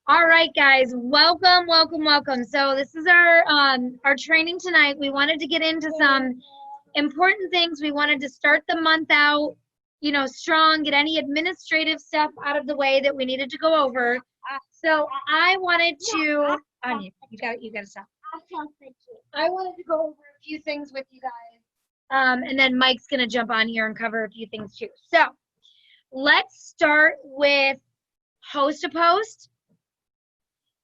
All right, guys, welcome, welcome, welcome. So this is our training tonight. We wanted to get into some important things. We wanted to start the month out, strong, get any administrative stuff out of the way that we needed to go over. So I wanted to, Anya, you got to stop. I wanted to go over a few things with you guys, and then Mike's gonna jump on here and cover a few things too. So let's start with host to post.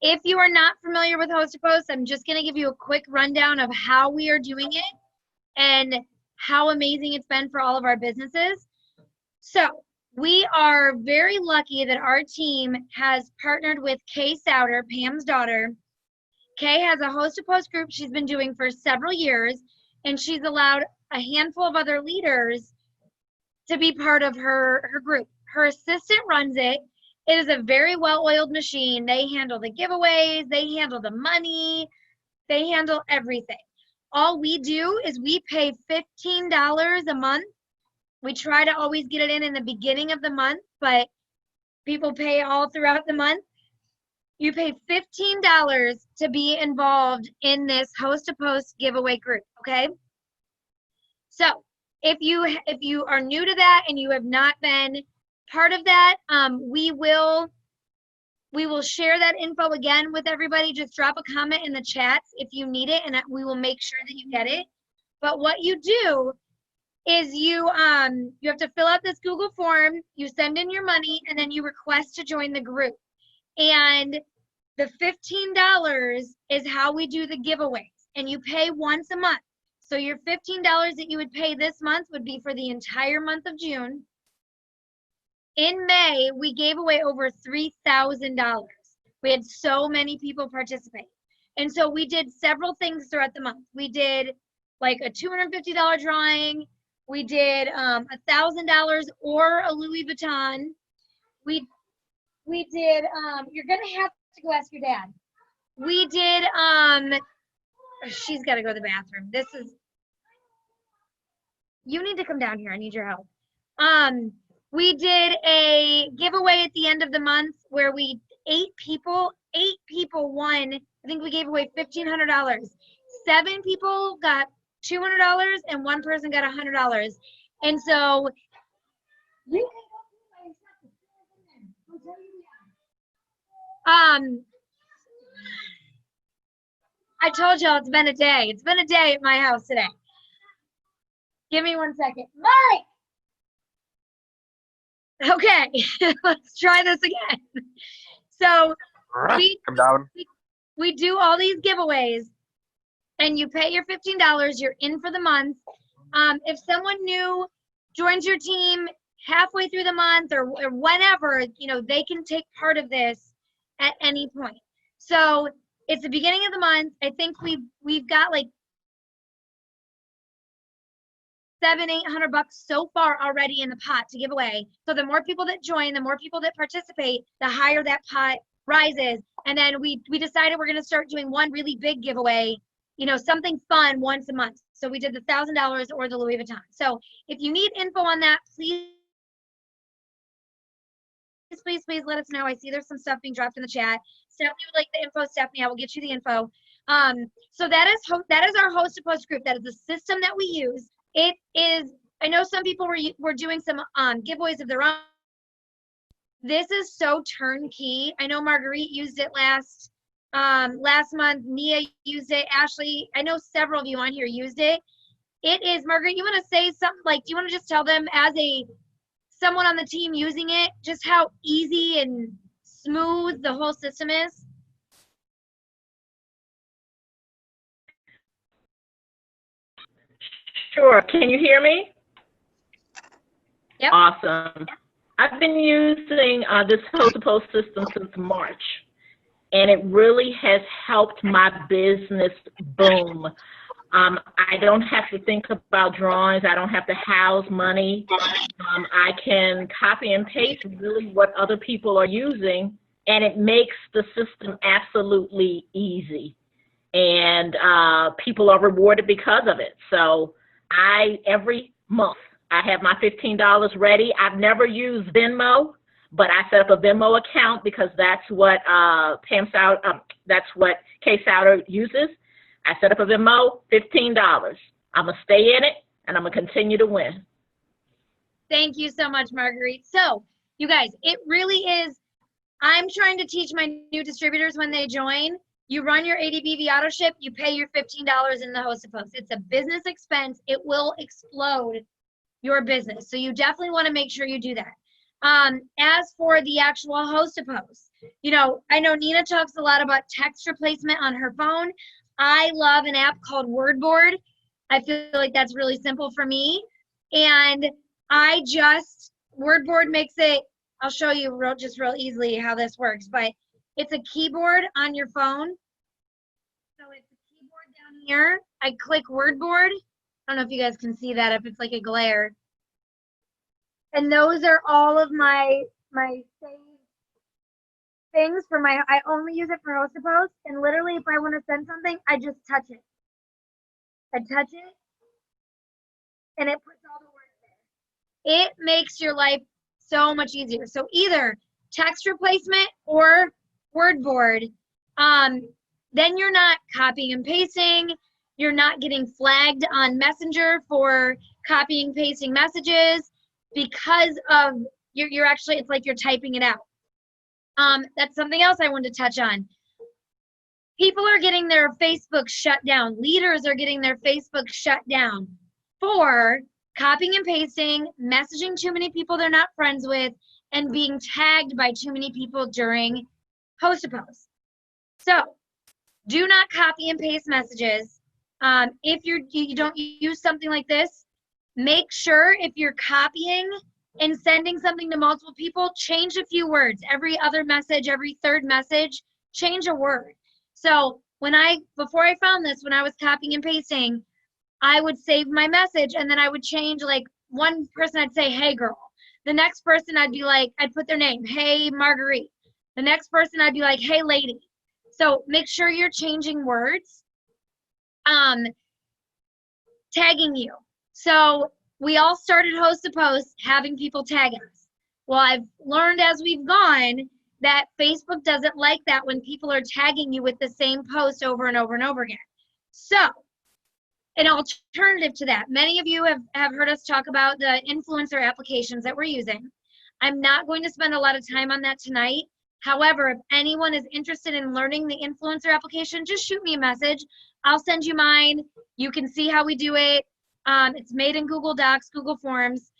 If you are not familiar with host to post, I'm just going to give you a quick rundown of how we are doing it and how amazing it's been for all of our businesses. So we are very lucky that our team has partnered with Kay Souter, Pam's daughter. Kay has a host to post group she's been doing for several years, and she's allowed a handful of other leaders to be part of her group. Her assistant runs it. It is a very well-oiled machine. They handle the giveaways, they handle the money, they handle everything. All we do is we pay $15 a month. We try to always get it in the beginning of the month, but people pay all throughout the month. You pay $15 to be involved in this host-to-post giveaway group, okay? So if you are new to that and you have not been part of that, we will share that info again with everybody. Just drop a comment in the chats if you need it, and we will make sure that you get it. But what you do is you have to fill out this Google form, you send in your money, and then you request to join the group. And the $15 is how we do the giveaways, and you pay once a month. So your $15 that you would pay this month would be for the entire month of June. In May, we gave away over $3,000. We had so many people participate. And so we did several things throughout the month. We did like a $250 drawing. We did $1,000 or a Louis Vuitton. We did, you're going to have to go ask your dad. We did, she's got to go to the bathroom. You need to come down here. I need your help. We did a giveaway at the end of the month where eight people won. I think we gave away $1,500. 7 people got $200 and 1 person got $100. And so you can go I told y'all it's been a day. It's been a day at my house today. Give me 1 second. Mike! Okay, let's try this again. So we do all these giveaways, and you pay your $15. You're in for the month. If someone new joins your team halfway through the month or whenever, they can take part of this at any point. So it's the beginning of the month. I think we've got like $700-800 so far already in the pot to give away. So the more people that join, the more people that participate, the higher that pot rises. And then we decided we're going to start doing one really big giveaway, something fun once a month. So we did the $1,000 or the Louis Vuitton. So if you need info on that, please let us know. I see there's some stuff being dropped in the chat. Stephanie would like the info. Stephanie, I will get you the info. So that is our host to post group. That is the system that we use. It is, I know some people were doing some giveaways of their own. This is so turnkey. I know Marguerite used it last month. Nia used it. Ashley, I know several of you on here used it. It is, Marguerite, you want to say something, do you want to just tell them as someone on the team using it, just how easy and smooth the whole system is? Sure. Can you hear me? Yep. Awesome. I've been using this host-to-post system since March, and it really has helped my business boom. I don't have to think about drawings. I don't have to house money. I can copy and paste really what other people are using, and it makes the system absolutely easy. And people are rewarded because of it. So every month, I have my $15 ready. I've never used Venmo, but I set up a Venmo account because that's what that's what Kay Souter uses. I set up a Venmo, $15. I'm gonna stay in it, and I'm gonna continue to win. Thank you so much, Marguerite. So, you guys, it really is. I'm trying to teach my new distributors when they join. You run your ADBV auto ship, you pay your $15 in the hosted post. It's a business expense. It will explode your business. So you definitely want to make sure you do that. As for the actual hosted post, you know, I know Nina talks a lot about text replacement on her phone. I love an app called Wordboard. I feel like that's really simple for me. And Wordboard makes it, I'll show you real easily how this works, but it's a keyboard on your phone. So it's a keyboard down here. I click Wordboard. I don't know if you guys can see that, if it's like a glare. And those are all of my saved things for I only use it for hosted posts. And literally, if I want to send something, I just touch it. I touch it, and it puts all the words there. It makes your life so much easier. So either text replacement or Wordboard. Then you're not copying and pasting. You're not getting flagged on Messenger for copying, pasting messages because of you're actually, it's like you're typing it out. That's something else I wanted to touch on. People are getting their Facebook shut down. Leaders are getting their Facebook shut down for copying and pasting, messaging too many people they're not friends with, and being tagged by too many people during post-to-post. So do not copy and paste messages. If you don't use something like this, make sure if you're copying and sending something to multiple people, change a few words. Every other message, every third message, change a word. So before I found this, when I was copying and pasting, I would save my message and then I would change, like one person I'd say, hey girl. The next person I'd be like, I'd put their name, hey Marguerite. The next person I'd be like, hey lady. So make sure you're changing words. Tagging you. So we all started host to post having people tag us. Well, I've learned as we've gone that Facebook doesn't like that when people are tagging you with the same post over and over and over again. So an alternative to that, many of you have heard us talk about the influencer applications that we're using. I'm not going to spend a lot of time on that tonight. However, if anyone is interested in learning the influencer application, just shoot me a message. I'll send you mine. You can see how we do it. It's made in Google Docs, Google Forms.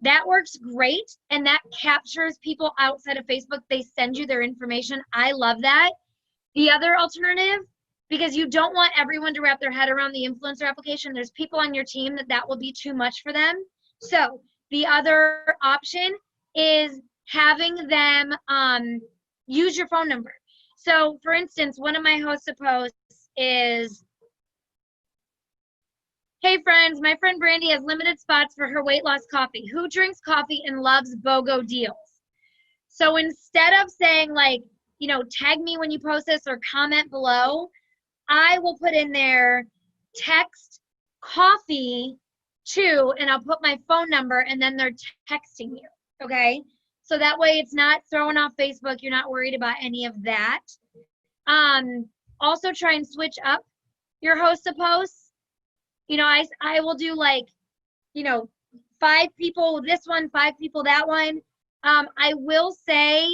That works great, and that captures people outside of Facebook. They send you their information. I love that. The other alternative, because you don't want everyone to wrap their head around the influencer application, there's people on your team that will be too much for them. So the other option is having them use your phone number. So for instance, one of my hosted posts is, hey friends, my friend Brandy has limited spots for her weight loss coffee. Who drinks coffee and loves BOGO deals? So instead of saying like, you know, tag me when you post this or comment below, I will put in there text coffee to, and I'll put my phone number, and then they're texting you, okay? So that way it's not throwing off Facebook. You're not worried about any of that. Also try and switch up your host to posts. You know, I will do like, you know, 5 people this one, 5 people that one. I will say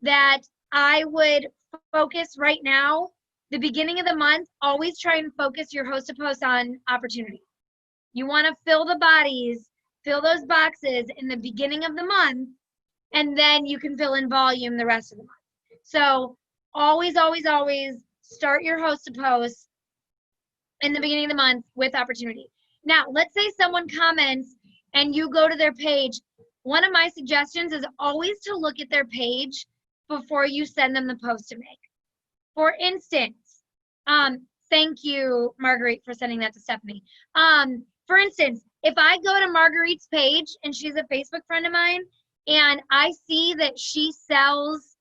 that I would focus right now, the beginning of the month, always try and focus your host to post on opportunity. You want to fill the bodies, fill those boxes in the beginning of the month, and then you can fill in volume the rest of the month. So always, always, always start your host to post in the beginning of the month with opportunity. Now, let's say someone comments and you go to their page. One of my suggestions is always to look at their page before you send them the post to make. For instance, thank you, Marguerite, for sending that to Stephanie. For instance, if I go to Marguerite's page and she's a Facebook friend of mine, and I see that she sells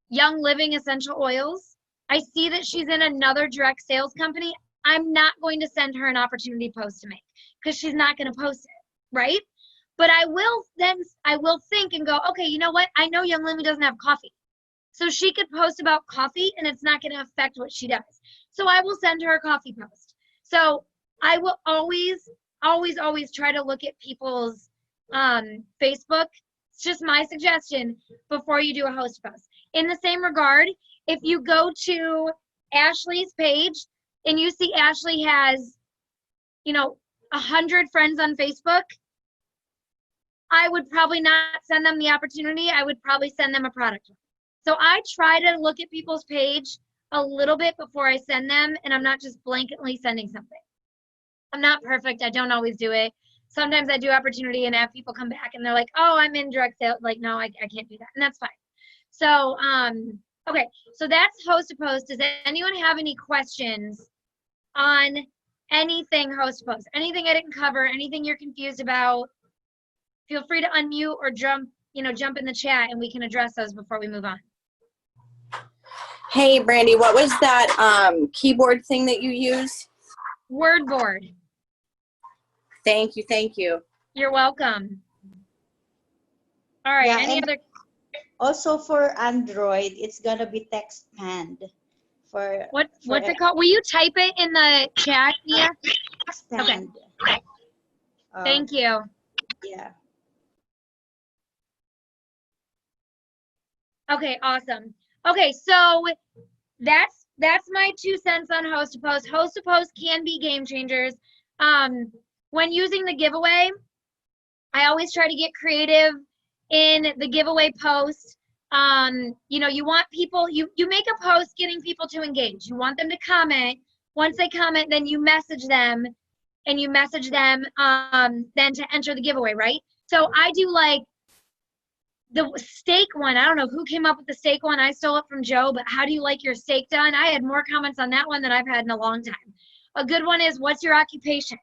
Young Living essential oils, I see that she's in another direct sales company, I'm not going to send her an opportunity post to make because she's not going to post it, right? But I will think and go, okay, you know what? I know young Lily doesn't have coffee. So she could post about coffee and it's not going to affect what she does. So I will send her a coffee post. So I will always, always, always try to look at people's Facebook. It's just my suggestion before you do a host post. In the same regard, if you go to Ashley's page and you see Ashley has, 100 friends on Facebook, I would probably not send them the opportunity. I would probably send them a product. So I try to look at people's page a little bit before I send them, and I'm not just blanketly sending something. I'm not perfect. I don't always do it. Sometimes I do opportunity and have people come back and they're like, oh, I'm in direct sales. Like, no, I can't do that. And that's fine. So, okay. So that's host to post. Does anyone have any questions on anything host to post? Anything I didn't cover? Anything you're confused about? Feel free to unmute or jump in the chat and we can address those before we move on. Hey, Brandy, what was that keyboard thing that you use? Wordboard. Thank you. You're welcome. All right. Yeah, Any and other? also for Android, it's gonna be TextPand. What's it called? Will you type it in the chat, Mia? TextPand. Thank you. Yeah. Okay, awesome. Okay, so that's my 2 cents on host to post. Host to post can be game changers. When using the giveaway, I always try to get creative in the giveaway post. You want people, you make a post getting people to engage. You want them to comment. Once they comment, then you message them then to enter the giveaway, right? So I do like the steak one. I don't know who came up with the steak one. I stole it from Joe, but how do you like your steak done? I had more comments on that one than I've had in a long time. A good one is, what's your occupation?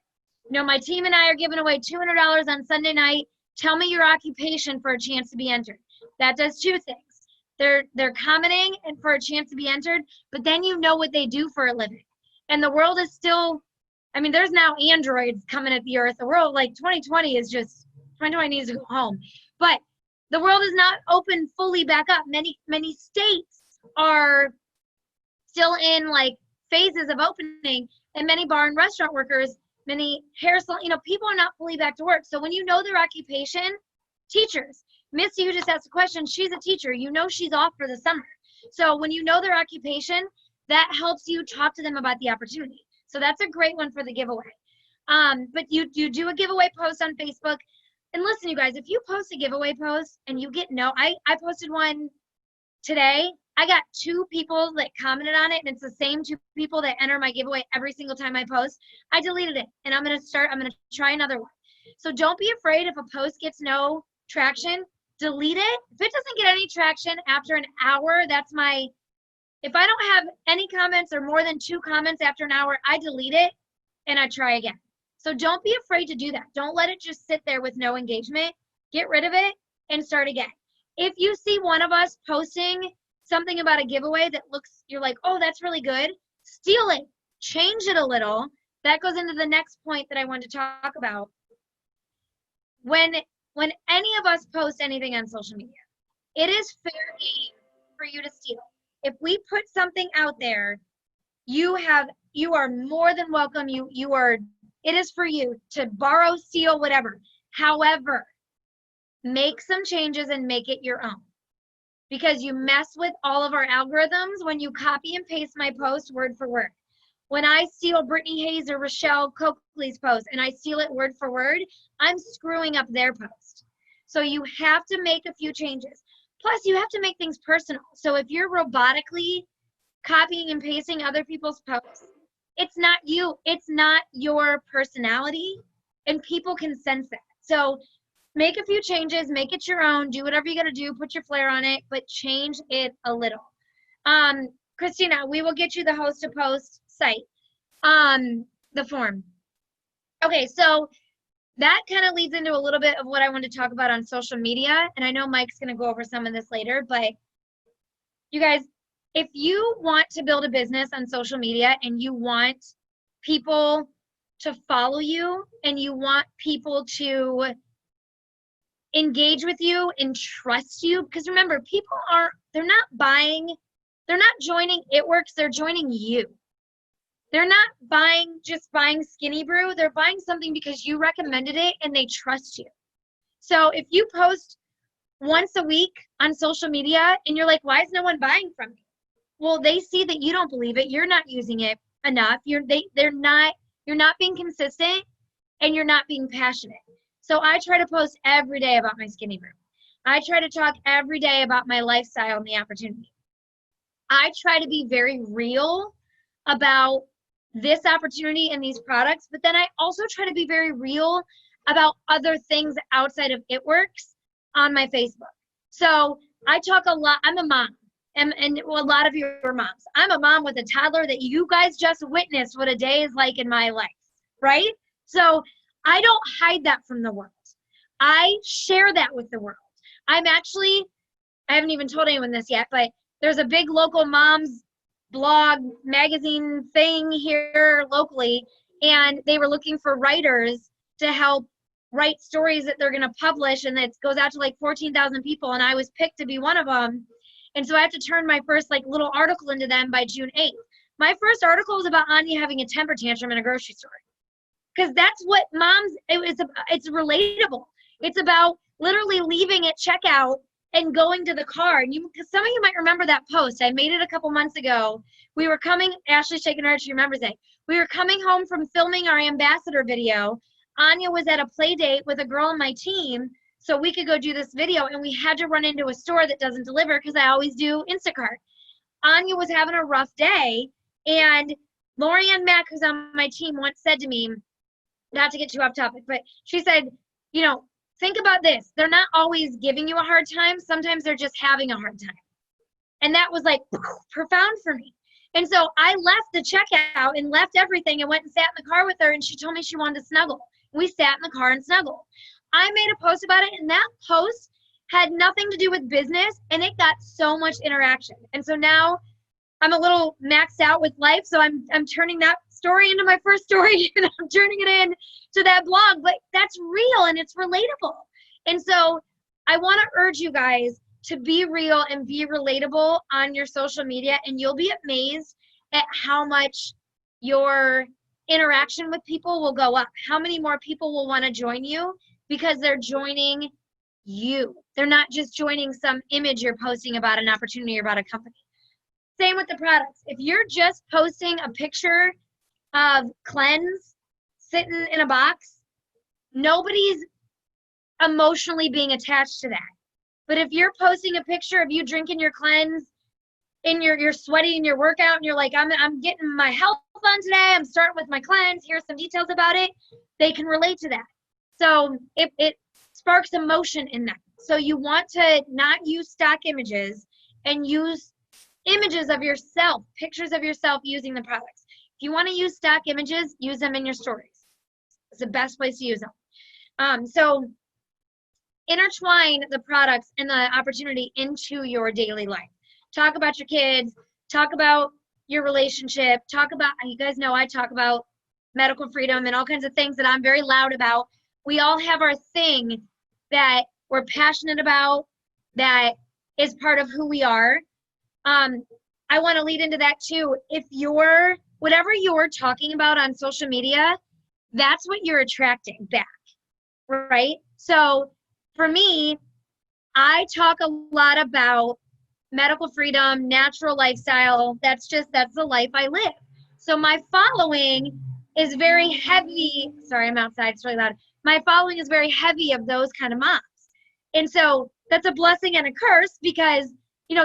My team and I are giving away $200 on Sunday night. Tell me your occupation for a chance to be entered. That does 2 things. They're commenting and for a chance to be entered, but then you know what they do for a living. And the world is still, there's now androids coming at the earth. The world, 2020 needs to go home. But the world is not open fully back up. Many states are still in phases of opening, and many bar and restaurant workers, many hair salon, people are not fully back to work. So when you know their occupation, teachers, Missy who just asked a question, she's a teacher. She's off for the summer. So when you know their occupation, that helps you talk to them about the opportunity. So that's a great one for the giveaway. But you do a giveaway post on Facebook. And listen, you guys, if you post a giveaway post and you get I posted one today. I got 2 people that commented on it, and it's the same 2 people that enter my giveaway every single time I post. I deleted it, and I'm going to try another one. So don't be afraid if a post gets no traction, delete it. If it doesn't get any traction after an hour, if I don't have any comments or more than 2 comments after an hour, I delete it and I try again. So don't be afraid to do that. Don't let it just sit there with no engagement. Get rid of it and start again. If you see one of us posting something about a giveaway that you're like, oh, that's really good, steal it, change it a little. That goes into the next point that I wanted to talk about. When any of us post anything on social media, it is fair game for you to steal. If we put something out there, you are more than welcome. It is for you to borrow, steal, whatever. However, make some changes and make it your own. Because you mess with all of our algorithms when you copy and paste my post word for word. When I steal Brittany Hayes or Rochelle Coakley's post and I steal it word for word, I'm screwing up their post. So you have to make a few changes. Plus, you have to make things personal. So if you're robotically copying and pasting other people's posts, it's not you. It's not your personality, and people can sense that. So make a few changes, make it your own, do whatever you got to do, put your flair on it, but change it a little. Christina, we will get you the host to post site, the form. Okay, so that kind of leads into a little bit of what I want to talk about on social media, and I know Mike's going to go over some of this later, but you guys, if you want to build a business on social media and you want people to follow you and you want people to engage with you and trust you. Because remember, people they're not joining It Works, they're joining you. They're not just buying Skinny Brew, they're buying something because you recommended it and they trust you. So if you post once a week on social media and you're like, why is no one buying from me? Well, they see that you don't believe it, you're not using it enough, you're not being consistent, and you're not being passionate. So I try to post every day about my Skinny Brew. I try to talk every day about my lifestyle and the opportunity. I try to be very real about this opportunity and these products, but then I also try to be very real about other things outside of It Works on my Facebook. So I talk a lot. I'm a mom, and well, a lot of you are moms. I'm a mom with a toddler that you guys just witnessed what a day is like in my life, right? So I don't hide that from the world. I share that with the world. I haven't even told anyone this yet, but there's a big local moms blog magazine thing here locally, and they were looking for writers to help write stories that they're going to publish, and it goes out to like 14,000 people, and I was picked to be one of them. And so I have to turn my first like little article into them by June 8th. My first article was about Anya having a temper tantrum in a grocery store, because that's what moms, it's relatable. It's about literally leaving at checkout and going to the car. And some of you might remember that post. I made it a couple months ago. We were coming, Ashley's shaking her head, she remembers it. We were coming home from filming our ambassador video. Anya was at a play date with a girl on my team so we could go do this video, and we had to run into a store that doesn't deliver because I always do Instacart. Anya was having a rough day, and Lorianne Mack, who's on my team, once said to me, not to get too off topic, but she said, think about this. They're not always giving you a hard time. Sometimes they're just having a hard time. And that was like profound for me. And so I left the checkout and left everything and went and sat in the car with her, and she told me she wanted to snuggle. We sat in the car and snuggled. I made a post about it, and that post had nothing to do with business, and it got so much interaction. And so now I'm a little maxed out with life, so I'm turning that story into my first story, and I'm turning it in to that blog. But that's real, and it's relatable. And so I want to urge you guys to be real and be relatable on your social media, and you'll be amazed at how much your interaction with people will go up. How many more people will want to join you because they're joining you. They're not just joining some image you're posting about an opportunity or about a company. Same with the products. If you're just posting a picture of Cleanse sitting in a box, nobody's emotionally being attached to that. But if you're posting a picture of you drinking your Cleanse and you're sweaty in your workout and you're like, I'm getting my health on today, I'm starting with my Cleanse, here's some details about it, they can relate to that. So it sparks emotion in them. So you want to not use stock images and use images of yourself, pictures of yourself using the products. If you want to use stock images, use them in your stories. It's the best place to use them. So intertwine the products and the opportunity into your daily life. Talk about your kids, talk about your relationship, talk about, you guys know I talk about medical freedom and all kinds of things that I'm very loud about. We all have our thing that we're passionate about, that is part of who we are. I want to lead into that too. If whatever you're talking about on social media, that's what you're attracting back, right? So for me, I talk a lot about medical freedom, natural lifestyle. That's the life I live. So my following is very heavy. Sorry, I'm outside, it's really loud. My following is very heavy of those kind of moms. And so that's a blessing and a curse because,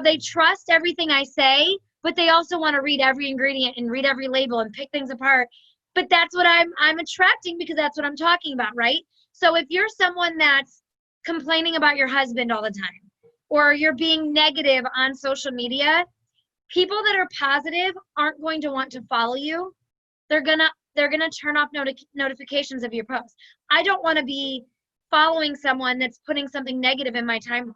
they trust everything I say, but they also want to read every ingredient and read every label and pick things apart. But that's what I'm attracting because that's what I'm talking about, right? So if you're someone that's complaining about your husband all the time, or you're being negative on social media, people that are positive aren't going to want to follow you. They're gonna turn off notifications of your posts. I don't want to be following someone that's putting something negative in my timeline,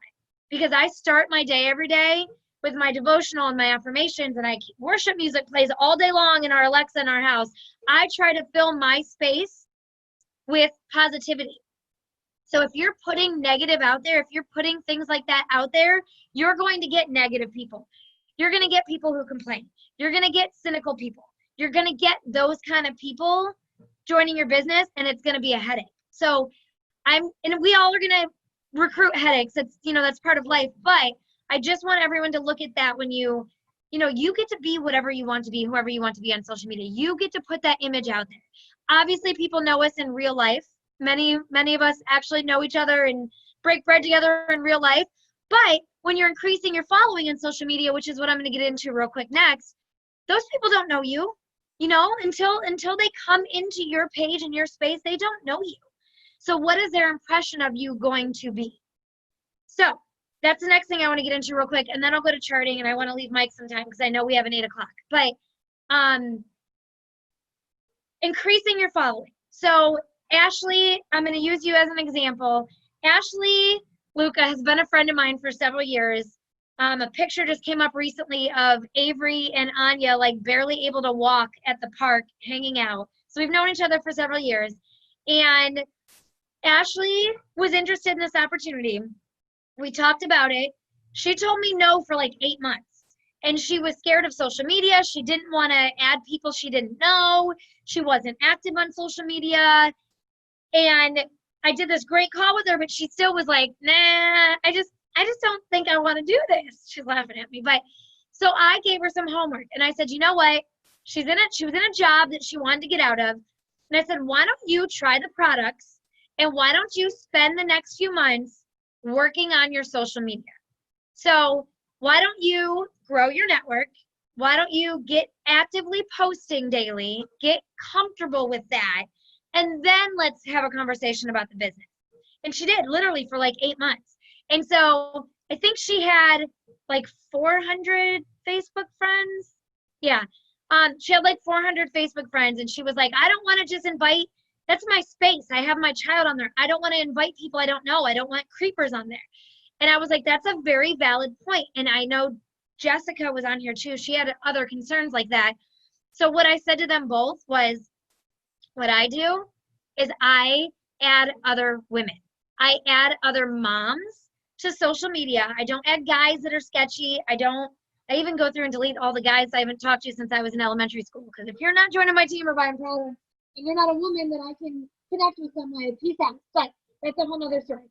because I start my day every day with my devotional and my affirmations, and worship music plays all day long in our Alexa in our house. I try to fill my space with positivity. So if you're putting negative out there, if you're putting things like that out there, you're going to get negative people. You're going to get people who complain. You're going to get cynical people. You're going to get those kind of people joining your business, and it's going to be a headache. So and we all are going to recruit headaches. That's part of life. But I just want everyone to look at that when you get to be whatever you want to be, whoever you want to be on social media. You get to put that image out there. Obviously, people know us in real life. Many of us actually know each other and break bread together in real life. But when you're increasing your following on social media, which is what I'm going to get into real quick next, those people don't know you. Until they come into your page and your space, they don't know you. So what is their impression of you going to be? So that's the next thing I want to get into real quick, and then I'll go to charting, and I want to leave Mike some time because I know we have an 8 o'clock. But increasing your following. So Ashley, I'm going to use you as an example. Ashley Luca has been a friend of mine for several years. A picture just came up recently of Avery and Anya, like barely able to walk at the park, hanging out. So we've known each other for several years. And Ashley was interested in this opportunity. We talked about it. She told me no for like 8 months. And she was scared of social media. She didn't want to add people she didn't know. She wasn't active on social media. And I did this great call with her, but she still was like, nah, I just don't think I want to do this. She's laughing at me. But so I gave her some homework, and I said, you know what? She was in a job that she wanted to get out of. And I said, why don't you try the products, and why don't you spend the next few months working on your social media? So why don't you grow your network? Why don't you get actively posting daily, get comfortable with that, and then let's have a conversation about the business. And she did, literally for like 8 months. And so I think she had like 400 Facebook friends. Yeah. She had like 400 Facebook friends, and she was like, I don't want to just invite, that's my space. I have my child on there. I don't want to invite people I don't know. I don't want creepers on there. And I was like, that's a very valid point. And I know Jessica was on here too. She had other concerns like that. So what I said to them both was, what I do is I add other women. I add other moms to social media. I don't add guys that are sketchy. I even go through and delete all the guys I haven't talked to since I was in elementary school. Because if you're not joining my team or buying product, and you're not a woman that I can connect with some way, peace out. But that's a whole nother story.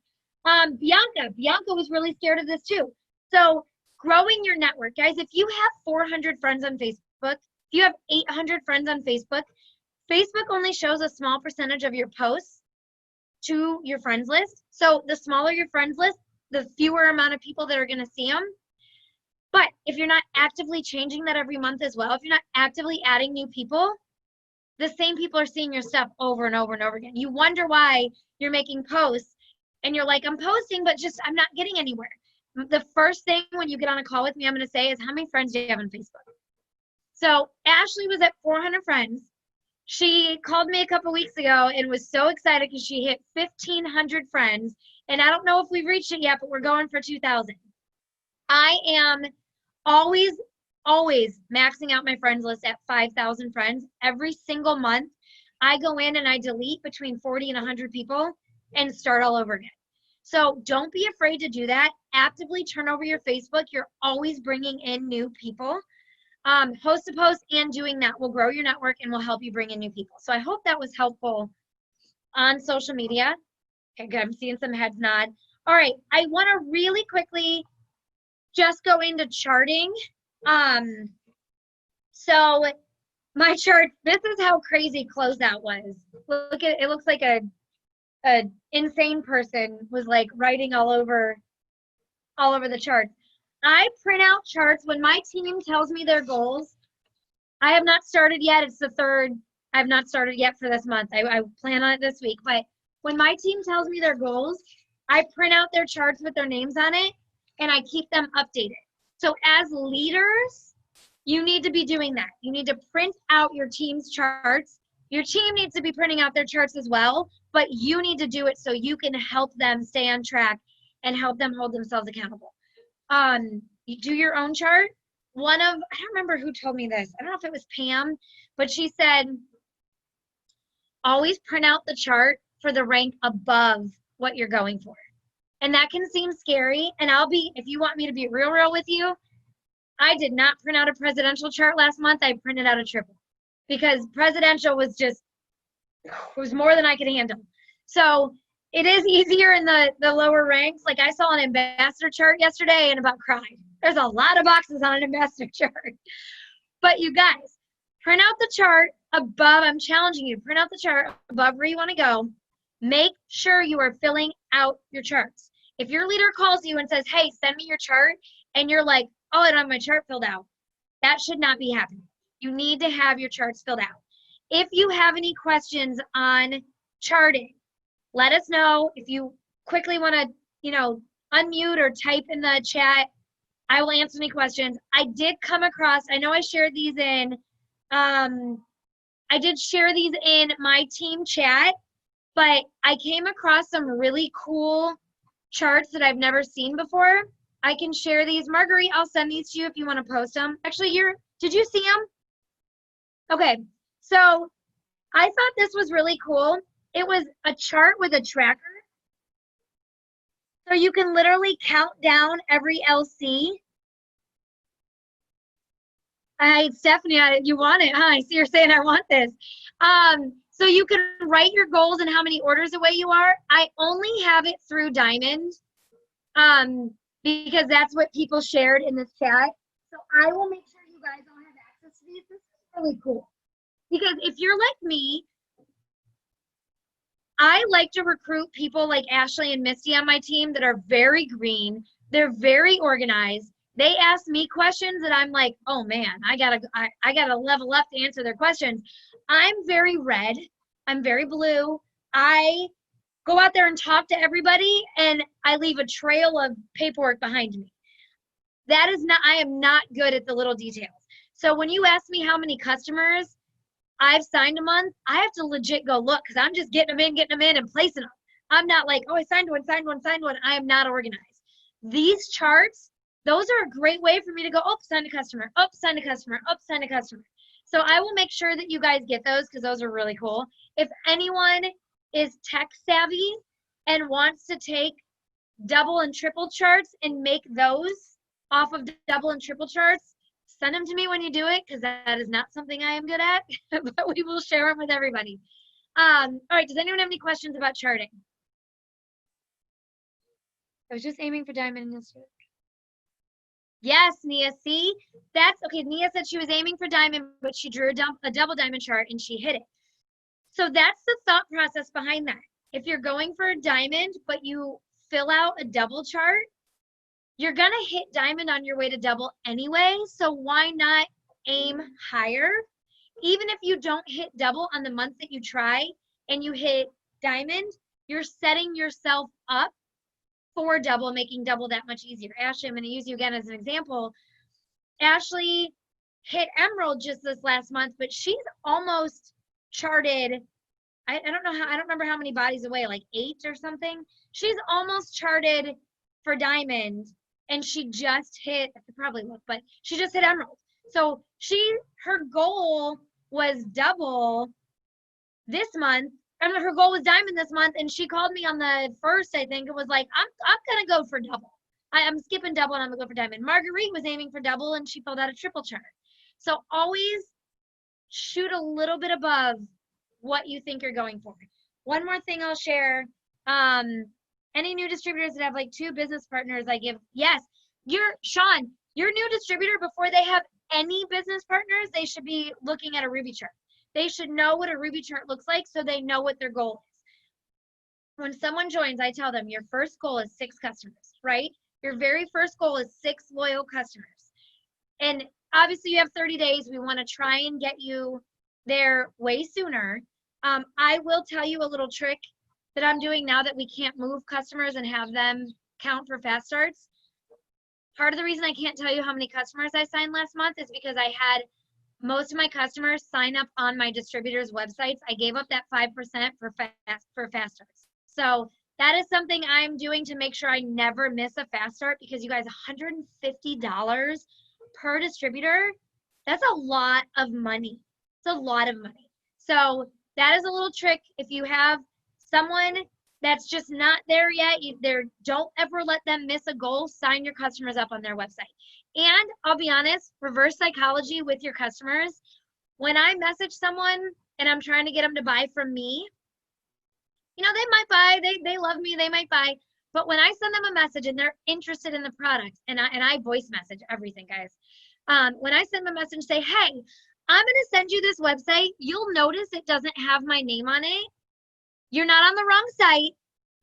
Bianca was really scared of this too. So growing your network, guys, if you have 400 friends on Facebook, if you have 800 friends on Facebook, Facebook only shows a small percentage of your posts to your friends list. So the smaller your friends list, the fewer amount of people that are going to see them. But if you're not actively changing that every month as well, if you're not actively adding new people, the same people are seeing your stuff over and over and over again. You wonder why you're making posts and you're like, I'm posting, but just I'm not getting anywhere. The first thing when you get on a call with me, I'm going to say is, how many friends do you have on Facebook? So Ashley was at 400 friends. She called me a couple weeks ago and was so excited because she hit 1,500 friends. And I don't know if we've reached it yet, but we're going for 2,000. I am always maxing out my friends list at 5,000 friends. Every single month, I go in and I delete between 40 and 100 people and start all over again. So don't be afraid to do that. Actively turn over your Facebook. You're always bringing in new people. Host to post and doing that will grow your network and will help you bring in new people. So I hope that was helpful on social media. Okay, good. I'm seeing some heads nod. All right, I want to really quickly just go into charting. So my chart, this is how crazy closeout was. Look at it, looks like a insane person was like writing all over the charts. I print out charts when my team tells me their goals. I have not started yet. It's the third. I have not started yet for this month. I plan on it this week. But when my team tells me their goals, I print out their charts with their names on it, and I keep them updated. So as leaders, you need to be doing that. You need to print out your team's charts. Your team needs to be printing out their charts as well, but you need to do it so you can help them stay on track and help them hold themselves accountable. You do your own chart. I don't remember who told me this. I don't know if it was Pam, but she said, always print out the chart for the rank above what you're going for. And that can seem scary. And if you want me to be real with you, I did not print out a presidential chart last month. I printed out a triple because presidential was just, it was more than I could handle. So it is easier in the lower ranks. Like I saw an ambassador chart yesterday and about cried. There's a lot of boxes on an ambassador chart. But you guys, print out the chart above. I'm challenging you to print out the chart above where you want to go. Make sure you are filling out your charts. If your leader calls you and says, hey, send me your chart, and you're like, oh, I don't have my chart filled out, that should not be happening. You need to have your charts filled out. If you have any questions on charting, let us know. If you quickly want to, unmute or type in the chat, I will answer any questions. I did come across, I know I shared these in, I did share these in my team chat, but I came across some really cool charts that I've never seen before. I can share these. Marguerite, I'll send these to you if you want to post them. Actually, did you see them? Okay, so I thought this was really cool. It was a chart with a tracker. So you can literally count down every LC. Stephanie, you want it, huh? I see you're saying I want this. So you can write your goals and how many orders away you are. I only have it through Diamond because that's what people shared in this chat. So I will make sure you guys all have access to these. This is really cool. Because if you're like me, I like to recruit people like Ashley and Misty on my team that are very green. They're very organized. They ask me questions that I'm like, oh man, I gotta level up to answer their questions. I'm very red. I'm very blue. I go out there and talk to everybody, and I leave a trail of paperwork behind me. I am not good at the little details. So when you ask me how many customers I've signed a month, I have to legit go look because I'm just getting them in and placing them. I'm not like, oh, I signed one. I am not organized. These charts, those are a great way for me to go, oh, sign a customer, oh, sign a customer, oh, sign a customer. So I will make sure that you guys get those because those are really cool. If anyone is tech savvy and wants to take double and triple charts and make those off of double and triple charts, send them to me when you do it because that is not something I am good at, but we will share them with everybody. All right, does anyone have any questions about charting? I was just aiming for diamond yesterday. Yes, Nia, see? That's okay. Nia said she was aiming for diamond, but she drew a double diamond chart and she hit it. So that's the thought process behind that. If you're going for a diamond, but you fill out a double chart, you're going to hit diamond on your way to double anyway. So why not aim higher? Even if you don't hit double on the month that you try and you hit diamond, you're setting yourself up for double, making double that much easier. Ashley, I'm going to use you again as an example. Ashley hit emerald just this last month, but she's almost charted. I don't remember how many bodies away, like 8 or something. She's almost charted for diamond, and she just hit, I could probably look, but she just hit emerald. So her goal was double this month. And her goal was diamond this month, and she called me on the 1st, I think, and was like, I'm gonna go for double. I'm skipping double and I'm gonna go for diamond. Marguerite was aiming for double and she filled out a triple chart. So always shoot a little bit above what you think you're going for. One more thing I'll share. Any new distributors that have like 2 business partners, yes, Sean, your new distributor, before they have any business partners, they should be looking at a Ruby chart. They should know what a Ruby chart looks like so they know what their goal is. When someone joins, I tell them your first goal is 6 customers, right? Your very first goal is 6 loyal customers. And obviously you have 30 days. We want to try and get you there way sooner. I will tell you a little trick that I'm doing now that we can't move customers and have them count for fast starts. Part of the reason I can't tell you how many customers I signed last month is because I had most of my customers sign up on my distributors' websites. I gave up that 5% for fast starts. So that is something I'm doing to make sure I never miss a fast start because you guys, $150 per distributor, that's a lot of money. It's a lot of money. So that is a little trick. If you have someone that's just not there yet. Don't ever let them miss a goal. Sign your customers up on their website. And I'll be honest, reverse psychology with your customers. When I message someone and I'm trying to get them to buy from me, they might buy, they love me, they might buy. But when I send them a message and they're interested in the product, and I voice message everything, guys. When I send them a message and say, hey, I'm going to send you this website, you'll notice it doesn't have my name on it. You're not on the wrong site.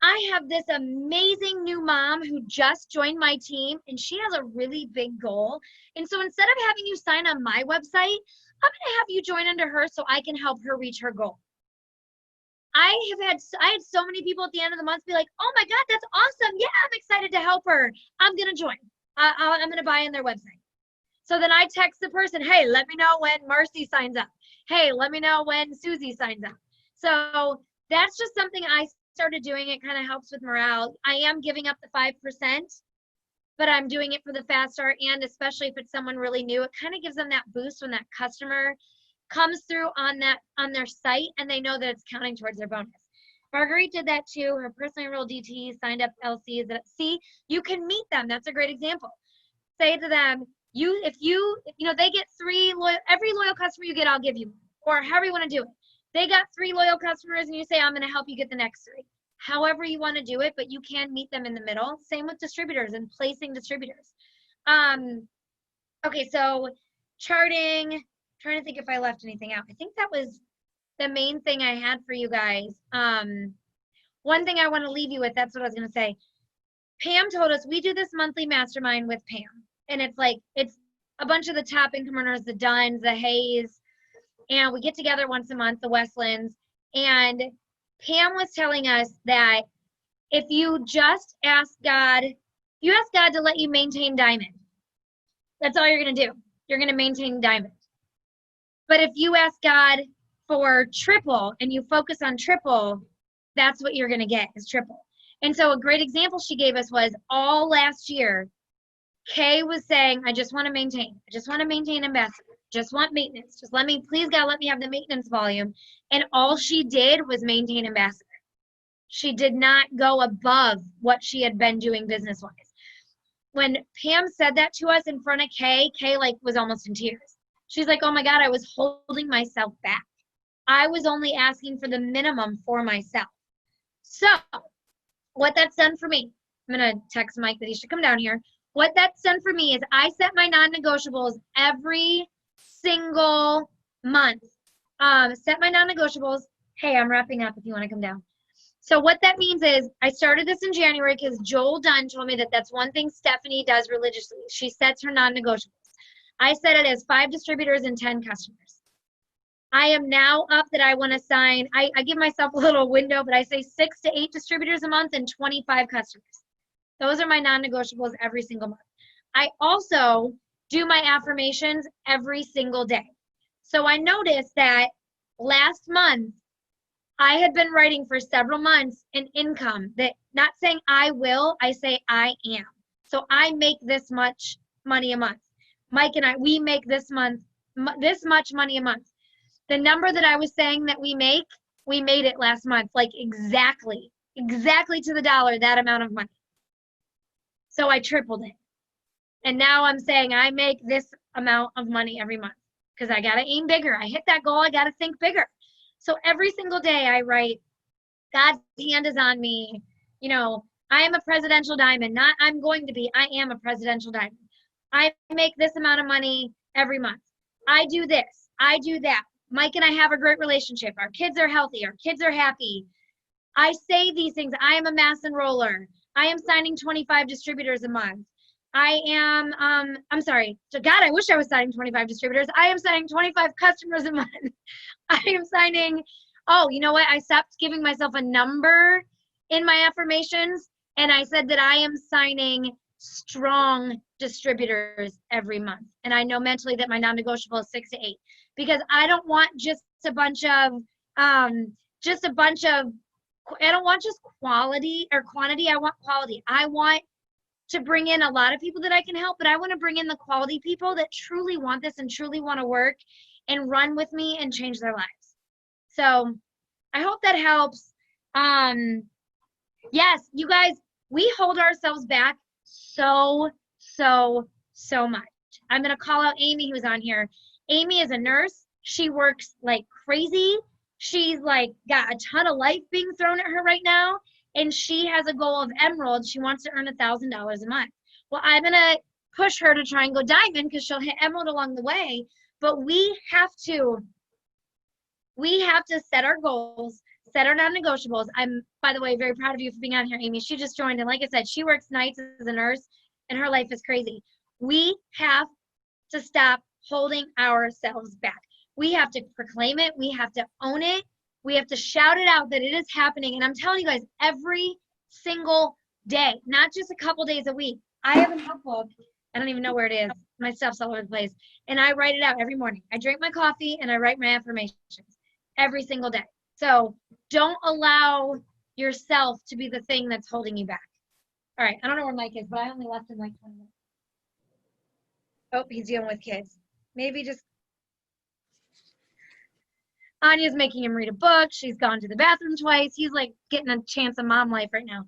I have this amazing new mom who just joined my team, and she has a really big goal. And so instead of having you sign on my website, I'm going to have you join under her so I can help her reach her goal. I had so many people at the end of the month be like, oh my God, that's awesome. Yeah, I'm excited to help her. I'm going to join. I'm going to buy on their website. So then I text the person, hey, let me know when Marcy signs up. Hey, let me know when Susie signs up. So that's just something I started doing. It kind of helps with morale. I am giving up the 5%, but I'm doing it for the fast start. And especially if it's someone really new, it kind of gives them that boost when that customer comes through on their site and they know that it's counting towards their bonus. Marguerite did that too. Her personally enrolled DT signed up LCs. See, you can meet them. That's a great example. Say to them, if they get every loyal customer you get, I'll give you, or however you want to do it. They got 3 loyal customers and you say, I'm going to help you get the next 3. However you want to do it, but you can meet them in the middle. Same with distributors and placing distributors. Okay, so charting, trying to think if I left anything out. I think that was the main thing I had for you guys. One thing I want to leave you with, that's what I was going to say. Pam told us we do this monthly mastermind with Pam. And it's a bunch of the top income earners, the Dunns, the Hayes, and we get together once a month, the Westlands. And Pam was telling us that if you just ask God, to let you maintain diamond, that's all you're going to do. You're going to maintain diamond. But if you ask God for triple and you focus on triple, that's what you're going to get is triple. And so a great example she gave us was all last year, Kay was saying, I just want to maintain. I just want to maintain ambassador. Just want maintenance. Just please God, let me have the maintenance volume. And all she did was maintain ambassador. She did not go above what she had been doing business-wise. When Pam said that to us in front of Kay was almost in tears. She's like, oh my God, I was holding myself back. I was only asking for the minimum for myself. So what that's done for me, I'm going to text Mike that he should come down here. What that's done for me is I set my non-negotiables every single month. Set my non-negotiables. Hey, I'm wrapping up if you want to come down. So what that means is I started this in January because Joel Dunn told me that that's one thing Stephanie does religiously. She sets her non-negotiables. I set it as 5 distributors and 10 customers. I am now up that I want to sign. I give myself a little window, but I say 6 to 8 distributors a month and 25 customers. Those are my non-negotiables every single month. I also do my affirmations every single day. So I noticed that last month, I had been writing for several months an income that, not saying I will, I say I am. So I make this much money a month. Mike and I, we make this much money a month. The number that I was saying that we made it last month, like exactly to the dollar, that amount of money. So I tripled it. And now I'm saying I make this amount of money every month because I got to aim bigger. I hit that goal. I got to think bigger. So every single day I write, God's hand is on me. I am a presidential diamond. Not I'm going to be. I am a presidential diamond. I make this amount of money every month. I do this. I do that. Mike and I have a great relationship. Our kids are healthy. Our kids are happy. I say these things. I am a mass enroller. I am signing 25 distributors a month. I am, I'm sorry. So God, I wish I was signing 25 distributors. I am signing 25 customers a month. I am signing, oh, you know what? I stopped giving myself a number in my affirmations. And I said that I am signing strong distributors every month. And I know mentally that my non-negotiable is 6 to 8 because I don't want just a bunch of, I don't want just quality or quantity. I want quality. I want to bring in a lot of people that I can help, but I want to bring in the quality people that truly want this and truly want to work and run with me and change their lives. So I hope that helps. Yes, you guys, we hold ourselves back so much. I'm going to call out Amy, who's on here. Amy is a nurse. She works like crazy. She's like got a ton of life being thrown at her right now. And she has a goal of emerald. She wants to earn $1,000 a month. Well, I'm going to push her to try and go diamond because she'll hit emerald along the way. But we have to set our goals, set our non-negotiables. I'm, by the way, very proud of you for being on here, Amy. She just joined, and like I said, she works nights as a nurse, and her life is crazy. We have to stop holding ourselves back. We have to proclaim it. We have to own it. We have to shout it out that it is happening. And I'm telling you guys, every single day, not just a couple days a week. I have a notebook. I don't even know where it is. My stuff's all over the place. And I write it out every morning. I drink my coffee and I write my affirmations every single day. So don't allow yourself to be the thing that's holding you back. All right, I don't know where Mike is, but I only left him like 20 minutes. Oh, he's dealing with kids. Maybe just Anya's making him read a book. She's gone to the bathroom twice. He's like getting a chance of mom life right now.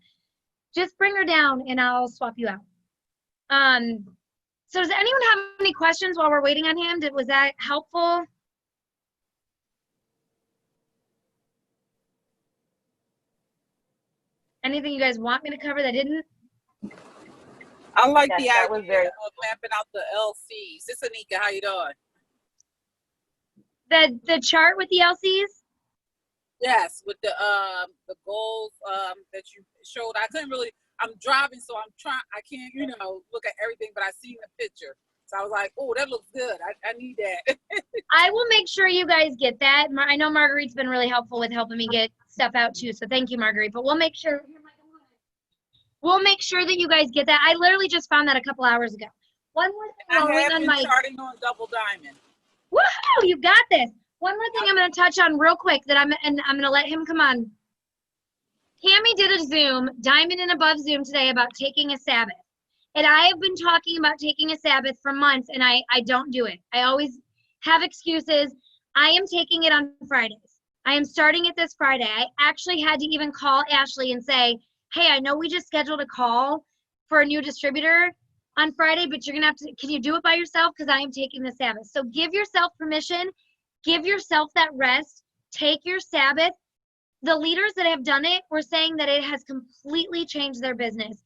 Just bring her down and I'll swap you out. So does anyone have any questions while we're waiting on him? Was that helpful? Anything you guys want me to cover that didn't? I like Yes, the that was idea of mapping out the LCs. This is Anika. How you doing? The chart with the LCs? Yes, with the goals that you showed. I couldn't really. I'm driving, so I'm trying. I can't, look at everything, but I seen the picture, so I was like, "Oh, that looks good. I need that." I will make sure you guys get that. I know Marguerite's been really helpful with helping me get stuff out too, so thank you, Marguerite. But we'll make sure that you guys get that. I literally just found that a couple hours ago. One more thing I while we're have on been my charting on double diamond. woohoo, you got this. One more thing I'm going to touch on real quick that I'm going to let him come on. Tammy did a Zoom, Diamond and Above Zoom today about taking a Sabbath. And I have been talking about taking a Sabbath for months, and I don't do it. I always have excuses. I am taking it on Fridays. I am starting it this Friday. I actually had to even call Ashley and say, hey, I know we just scheduled a call for a new distributor on Friday, but you're going to have to, can you do it by yourself? Because I am taking the Sabbath. So give yourself permission. Give yourself that rest. Take your Sabbath. The leaders that have done it were saying that it has completely changed their business.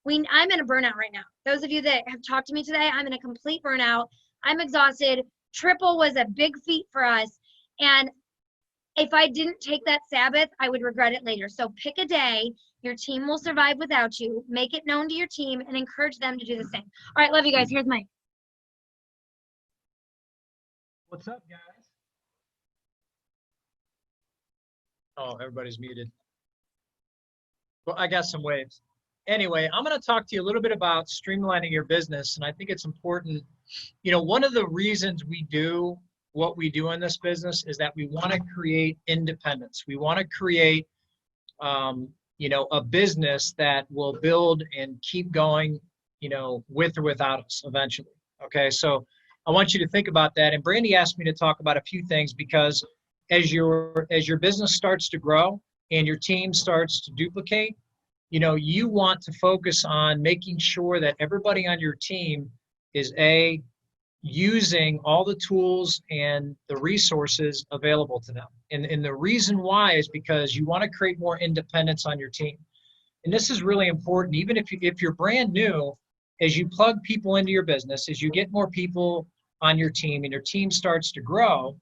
I'm in a burnout right now. Those of you that have talked to me today, I'm in a complete burnout. I'm exhausted. Triple was a big feat for us. And if I didn't take that Sabbath, I would regret it later. So pick a day. Your team will survive without you. Make it known to your team and encourage them to do the same. All right, love you guys. Here's Mike. What's up, guys? Oh, everybody's muted. Well, I got some waves. Anyway, I'm going to talk to you a little bit about streamlining your business. And I think it's important. One of the reasons we do what we do in this business is that we want to create independence. We want to create, a business that will build and keep going, with or without us eventually. Okay, so I want you to think about that. And Brandy asked me to talk about a few things because as your business starts to grow and your team starts to duplicate, you want to focus on making sure that everybody on your team is using all the tools and the resources available to them. And the reason why is because you want to create more independence on your team. And this is really important. Even if you're brand new, as you plug people into your business, as you get more people on your team and your team starts to grow,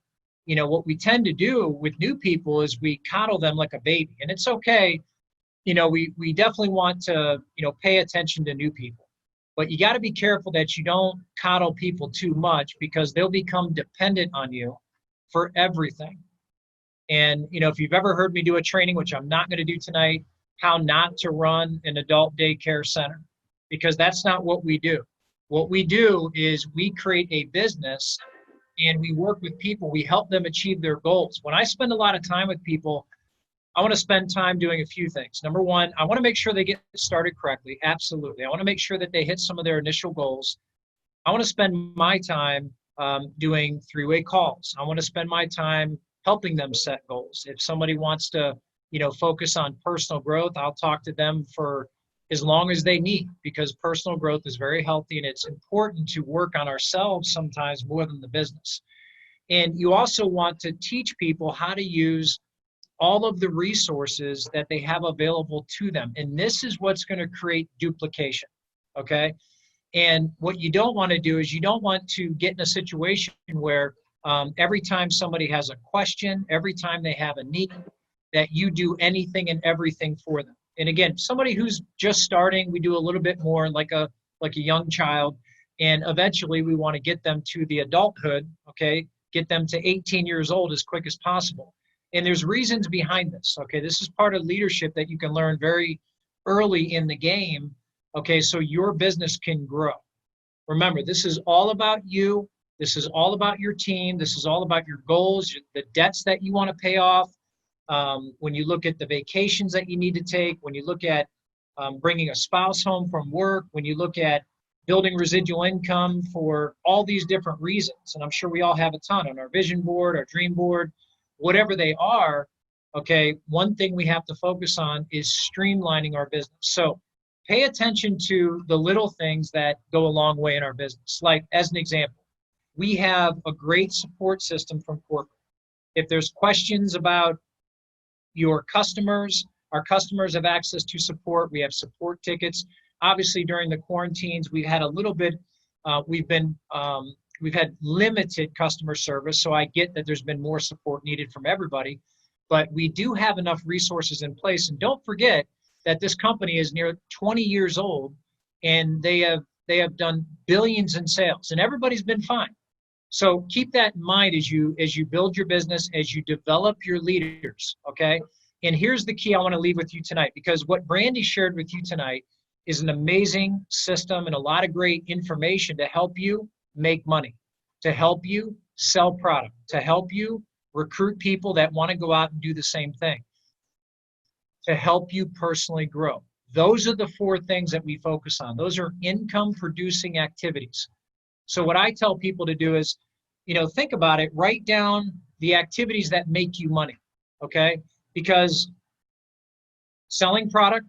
what we tend to do with new people is we coddle them like a baby. And it's okay. We definitely want to, pay attention to new people. But you got to be careful that you don't coddle people too much because they'll become dependent on you for everything. And, if you've ever heard me do a training, which I'm not going to do tonight, how not to run an adult daycare center, because that's not what we do. What we do is we create a business and we work with people. We help them achieve their goals. When I spend a lot of time with people, I want to spend time doing a few things. Number one, I want to make sure they get started correctly. Absolutely. I want to make sure that they hit some of their initial goals. I want to spend my time doing three-way calls. I want to spend my time helping them set goals. If somebody wants to, focus on personal growth, I'll talk to them for as long as they need, because personal growth is very healthy, and it's important to work on ourselves sometimes more than the business. And you also want to teach people how to use all of the resources that they have available to them. And this is what's going to create duplication, okay? And what you don't want to do is you don't want to get in a situation where every time somebody has a question, every time they have a need, that you do anything and everything for them. And again, somebody who's just starting, we do a little bit more like a young child, and eventually we want to get them to the adulthood, okay? Get them to 18 years old as quick as possible. And there's reasons behind this, okay? This is part of leadership that you can learn very early in the game, okay, so your business can grow. Remember, this is all about you. This is all about your team. This is all about your goals, the debts that you want to pay off. When you look at the vacations that you need to take, when you look at bringing a spouse home from work, when you look at building residual income for all these different reasons, and I'm sure we all have a ton on our vision board, our dream board, whatever they are, okay, one thing we have to focus on is streamlining our business. So pay attention to the little things that go a long way in our business. Like, as an example, we have a great support system from corporate. If there's questions about your customers, our customers have access to support. We have support tickets. Obviously, during the quarantines, we've had a little bit, we've had limited customer service, so I get that there's been more support needed from everybody, but we do have enough resources in place. And don't forget that this company is near 20 years old, and they have done billions in sales, and everybody's been fine. So keep that in mind as you build your business, as you develop your leaders, okay? And here's the key I want to leave with you tonight, because what Brandy shared with you tonight is an amazing system and a lot of great information to help you make money, to help you sell product, to help you recruit people that want to go out and do the same thing, to help you personally grow. Those are the 4 things that we focus on. Those are income producing activities. So what I tell people to do is, think about it, write down the activities that make you money, okay? Because selling product,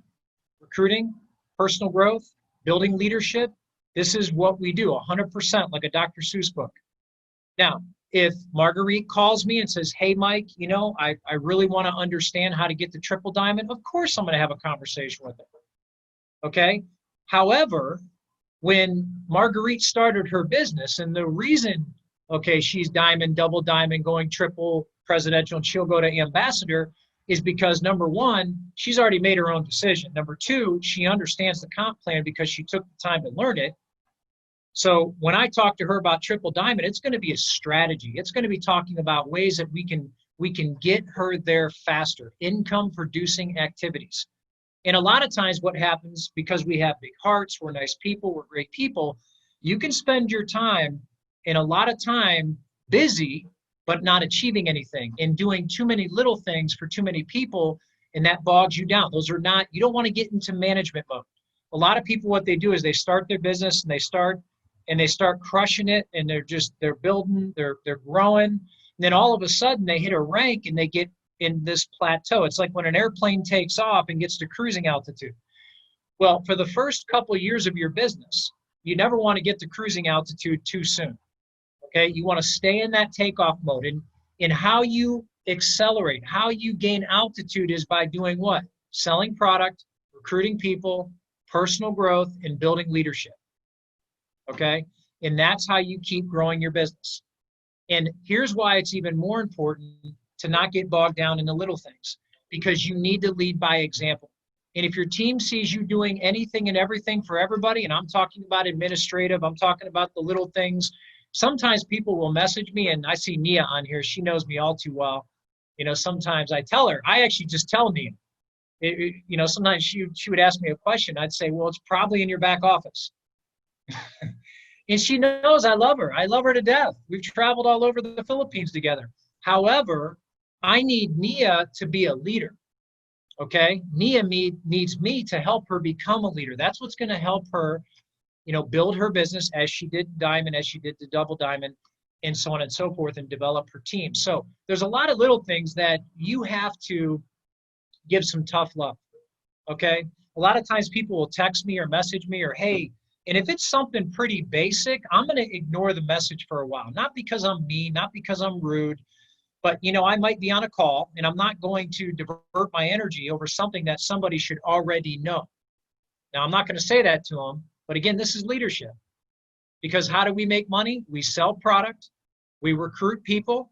recruiting, personal growth, building leadership, this is what we do 100%, like a Dr. Seuss book. Now, if Marguerite calls me and says, hey, Mike, I really want to understand how to get the triple diamond, of course I'm going to have a conversation with her, okay? However, when Marguerite started her business, and the reason, okay, she's diamond, double diamond, going triple presidential, and she'll go to ambassador, is because, number 1, she's already made her own decision. Number 2, she understands the comp plan because she took the time to learn it. So when I talk to her about triple diamond, it's going to be a strategy. It's going to be talking about ways that we can get her there faster, income producing activities. And a lot of times what happens, because we have big hearts, we're nice people, we're great people, you can spend your time, and a lot of time, busy, but not achieving anything, and doing too many little things for too many people, and that bogs you down. Those are not, you don't want to get into management mode. A lot of people, what they do is they start their business and they start crushing it, and they're building, they're growing. And then all of a sudden they hit a rank and they get in this plateau. It's like when an airplane takes off and gets to cruising altitude. Well, for the first couple of years of your business, you never want to get to cruising altitude too soon. Okay, you want to stay in that takeoff mode. And how you accelerate, how you gain altitude is by doing what? Selling product, recruiting people, personal growth, and building leadership. Okay, and that's how you keep growing your business. And here's why it's even more important to not get bogged down in the little things, because you need to lead by example. And if your team sees you doing anything and everything for everybody, and I'm talking about administrative, I'm talking about the little things. Sometimes people will message me, and I see Nia on here. She knows me all too well. Sometimes I tell her, I actually just tell Nia. Sometimes she would ask me a question. I'd say, well, it's probably in your back office. And she knows I love her. I love her to death. We've traveled all over the Philippines together. However, I need Nia to be a leader. Okay? Nia needs me to help her become a leader. That's what's going to help her, build her business as she did diamond, as she did the double diamond, and so on and so forth, and develop her team. So there's a lot of little things that you have to give some tough love. Okay. A lot of times people will text me or message me or, hey, and if it's something pretty basic, I'm going to ignore the message for a while. Not because I'm mean, not because I'm rude, but I might be on a call and I'm not going to divert my energy over something that somebody should already know. Now, I'm not going to say that to them, but again, this is leadership. Because how do we make money? We sell product, we recruit people,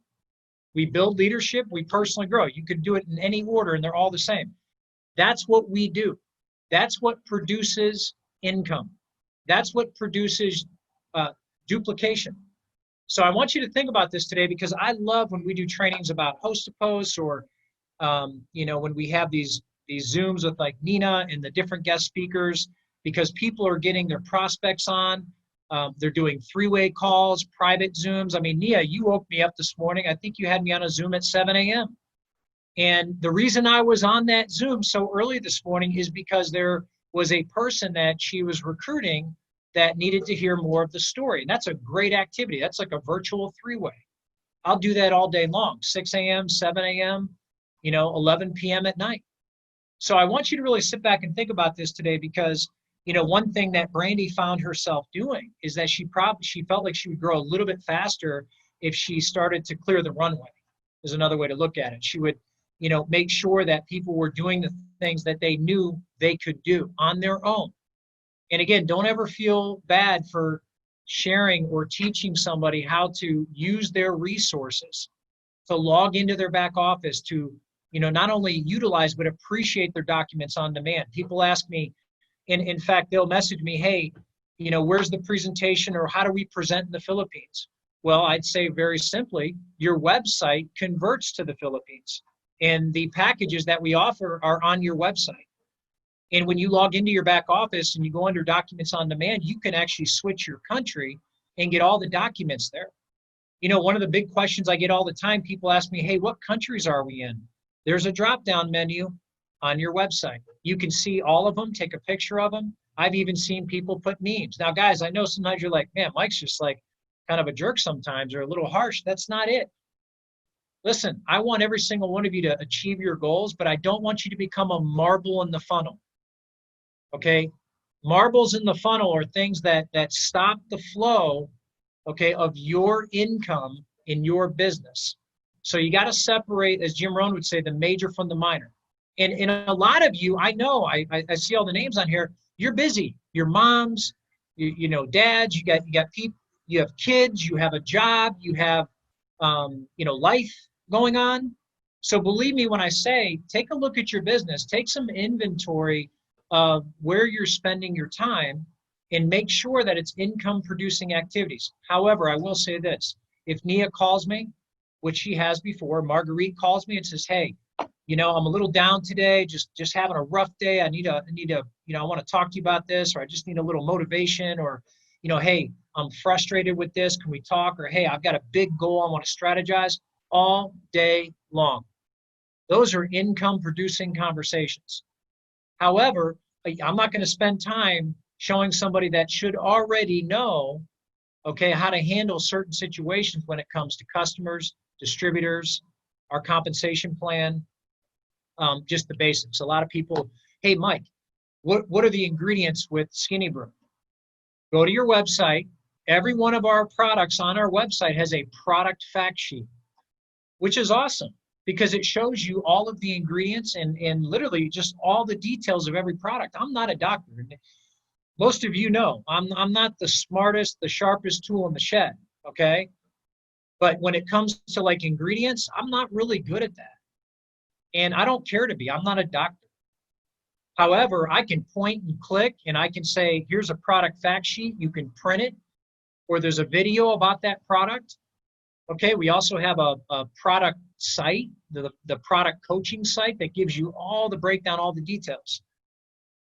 we build leadership, we personally grow. You could do it in any order and they're all the same. That's what we do. That's what produces income. That's what produces duplication. So I want you to think about this today, because I love when we do trainings about host to post, or when we have these Zooms with like Nina and the different guest speakers, because people are getting their prospects on. They're doing three-way calls, private Zooms. I mean, Nia, you woke me up this morning. I think you had me on a Zoom at 7 a.m. And the reason I was on that Zoom so early this morning is because there was a person that she was recruiting that needed to hear more of the story. And that's a great activity. That's like a virtual three-way. I'll do that all day long, 6 a.m., 7 a.m., 11 p.m. at night. So I want you to really sit back and think about this today, because one thing that Brandy found herself doing is that she felt like she would grow a little bit faster if she started to clear the runway, is another way to look at it. She would, make sure that people were doing the things that they knew they could do on their own. And again, don't ever feel bad for sharing or teaching somebody how to use their resources, to log into their back office, to, not only utilize, but appreciate their documents on demand. People ask me, and in fact, they'll message me, hey, where's the presentation, or how do we present in the Philippines? Well, I'd say very simply, your website converts to the Philippines, and the packages that we offer are on your website. And when you log into your back office and you go under documents on demand, you can actually switch your country and get all the documents there. One of the big questions I get all the time, people ask me, hey, what countries are we in? There's a drop-down menu on your website. You can see all of them, take a picture of them. I've even seen people put memes. Now, guys, I know sometimes you're like, man, Mike's just like kind of a jerk sometimes, or a little harsh. That's not it. Listen, I want every single one of you to achieve your goals, but I don't want you to become a marble in the funnel. Okay? Marbles in the funnel are things that stop the flow, okay, of your income in your business. So you got to separate, as Jim Rohn would say, the major from the minor. And a lot of you, I know, I see all the names on here. You're busy. Your moms, dads. You got people. You have kids. You have a job. You have, life going on. So believe me when I say, take a look at your business. Take some inventory of where you're spending your time, and make sure that it's income-producing activities. However, I will say this: if Nia calls me, which she has before, Marguerite calls me and says, hey, I'm a little down today, just having a rough day. I want to talk to you about this, or I just need a little motivation, or, hey, I'm frustrated with this. Can we talk? Or, hey, I've got a big goal. I want to strategize. All day long. Those are income producing conversations. However, I'm not going to spend time showing somebody that should already know, okay, how to handle certain situations when it comes to customers, distributors, our compensation plan, just the basics. A lot of people, hey, Mike, what are the ingredients with Skinny Brew? Go to your website. Every one of our products on our website has a product fact sheet, which is awesome, because it shows you all of the ingredients and literally just all the details of every product. I'm not a doctor. Most of you know I'm not the smartest, the sharpest tool in the shed, okay? But when it comes to like ingredients, I'm not really good at that. And I don't care to be. I'm not a doctor. However, I can point and click, and I can say, here's a product fact sheet. You can print it, or there's a video about that product. Okay, we also have a product site, the product coaching site, that gives you all the breakdown, all the details.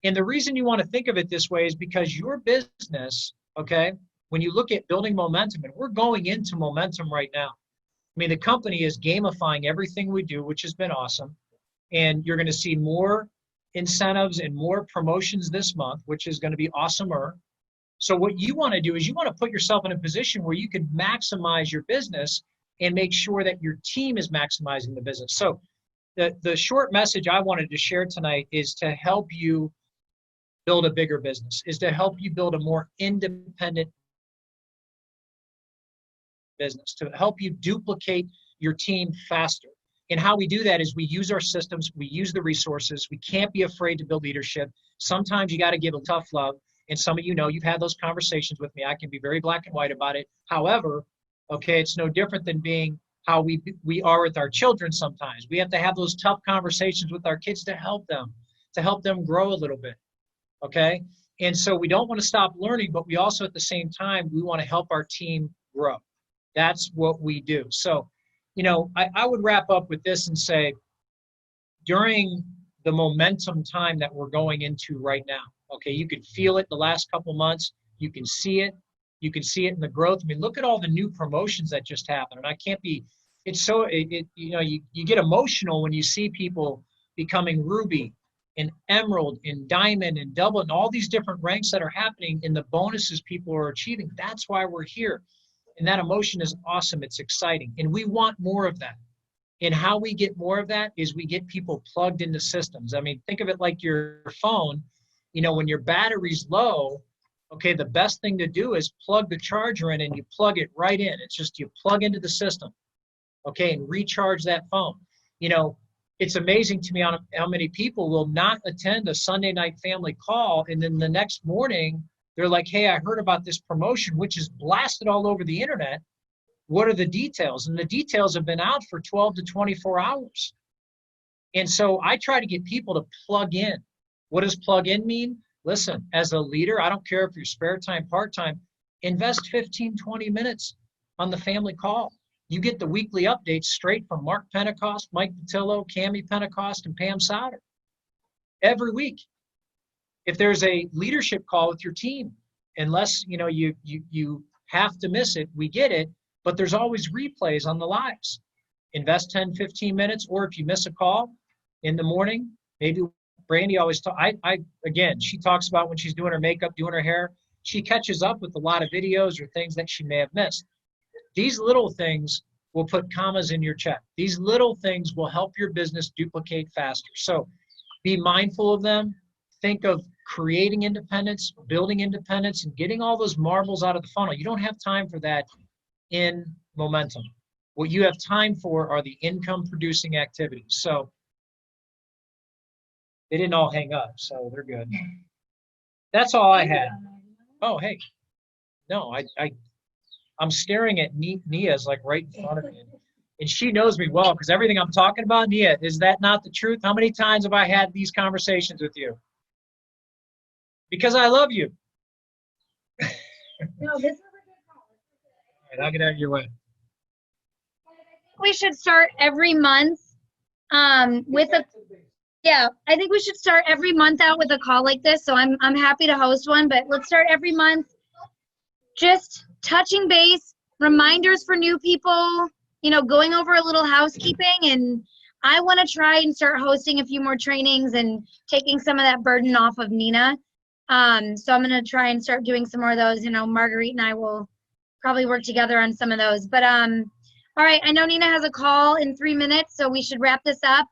And the reason you want to think of it this way is because your business, okay, when you look at building momentum, and we're going into momentum right now. I mean, the company is gamifying everything we do, which has been awesome. And you're going to see more incentives and more promotions this month, which is going to be awesomer. So what you want to do is you want to put yourself in a position where you can maximize your business and make sure that your team is maximizing the business. So the short message I wanted to share tonight is to help you build a bigger business, is to help you build a more independent business, to help you duplicate your team faster. And how we do that is we use our systems, we use the resources. We can't be afraid to build leadership. Sometimes you got to give a tough love. And some of you know, you've had those conversations with me. I can be very black and white about it. However, okay, it's no different than being how we are with our children sometimes. We have to have those tough conversations with our kids to help them grow a little bit, okay? And so we don't want to stop learning, but we also at the same time, we want to help our team grow. That's what we do. So, you know, I would wrap up with this and say, during the momentum time that we're going into right now, okay, you could feel it the last couple months. You can see it. You can see it in the growth. I mean, look at all the new promotions that just happened. And I can't be, it's so, you know, you get emotional when you see people becoming Ruby and Emerald and Diamond and Double and all these different ranks that are happening in the bonuses people are achieving. That's why we're here. And that emotion is awesome. It's exciting. And we want more of that. And how we get more of that is we get people plugged into systems. I mean, think of it like your phone. You know, when your battery's low, okay, the best thing to do is plug the charger in and you plug it right in. It's just you plug into the system, okay, and recharge that phone. You know, it's amazing to me how many people will not attend a Sunday night family call, and then the next morning, they're like, hey, I heard about this promotion, which is blasted all over the internet. What are the details? And the details have been out for 12 to 24 hours. And so I try to get people to plug in. What does plug in mean? Listen, as a leader, I don't care if you're spare time, part-time, invest 15, 20 minutes on the family call. You get the weekly updates straight from Mark Pentecost, Mike Patillo, Cami Pentecost, and Pam Sauter every week. If there's a leadership call with your team, unless you know you have to miss it, we get it, but there's always replays on the lives. Invest 10, 15 minutes, or if you miss a call in the morning, maybe Brandy always again, she talks about when she's doing her makeup, doing her hair, she catches up with a lot of videos or things that she may have missed. These little things will put commas in your check. These little things will help your business duplicate faster. So be mindful of them. Think of creating independence, building independence, and getting all those marbles out of the funnel. You don't have time for that in momentum. What you have time for are the income producing activities. So they didn't all hang up, so they're good. That's all I had. Oh, hey. No, I'm staring at Nia's like right in front of me. And she knows me well because everything I'm talking about, Nia, is that not the truth? How many times have I had these conversations with you? Because I love you. No, this is a good call. All right, I'll get out of your way. We should start every month with a I think we should start every month out with a call like this. So I'm happy to host one, but let's start every month just touching base, reminders for new people, you know, going over a little housekeeping. And I want to try and start hosting a few more trainings and taking some of that burden off of Nina. So I'm going to try and start doing some more of those. You know, Marguerite and I will probably work together on some of those. But all right, I know Nina has a call in 3 minutes, so we should wrap this up.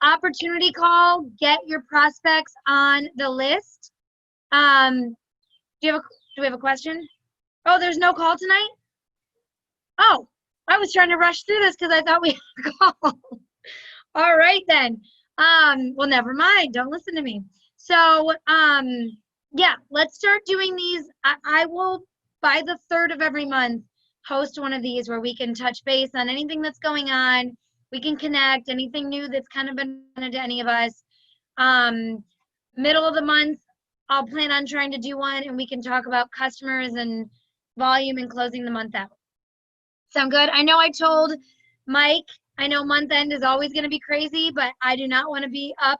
Opportunity call, get your prospects on the list. Do we have a question? Oh, there's no call tonight? Oh, I was trying to rush through this because I thought we had a call. All right then. Well, never mind. Don't listen to me. So, yeah, let's start doing these. I will, by the 3rd of every month, host one of these where we can touch base on anything that's going on. We can connect, anything new that's kind of been to any of us. Middle of the month, I'll plan on trying to do one, and we can talk about customers and volume and closing the month out. Sound good? I know I told Mike, I know month end is always going to be crazy, but I do not want to be up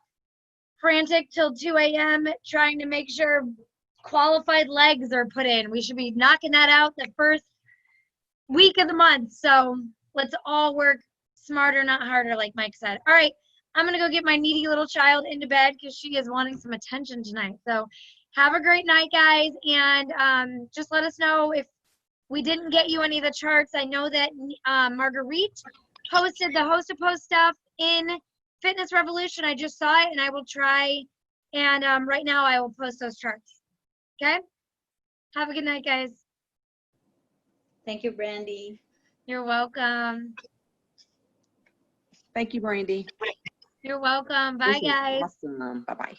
frantic till 2 a.m. trying to make sure qualified legs are put in. We should be knocking that out the first week of the month. So let's all work smarter, not harder, like Mike said. All right, I'm going to go get my needy little child into bed because she is wanting some attention tonight. So have a great night, guys. And just let us know if we didn't get you any of the charts. I know that Marguerite posted the host-to-post stuff in Fitness Revolution. I just saw it and I will try. And right now I will post those charts. Okay? Have a good night, guys. Thank you, Brandy. You're welcome. Thank you, Brandy. You're welcome. Bye, This is guys. awesome. Bye-bye.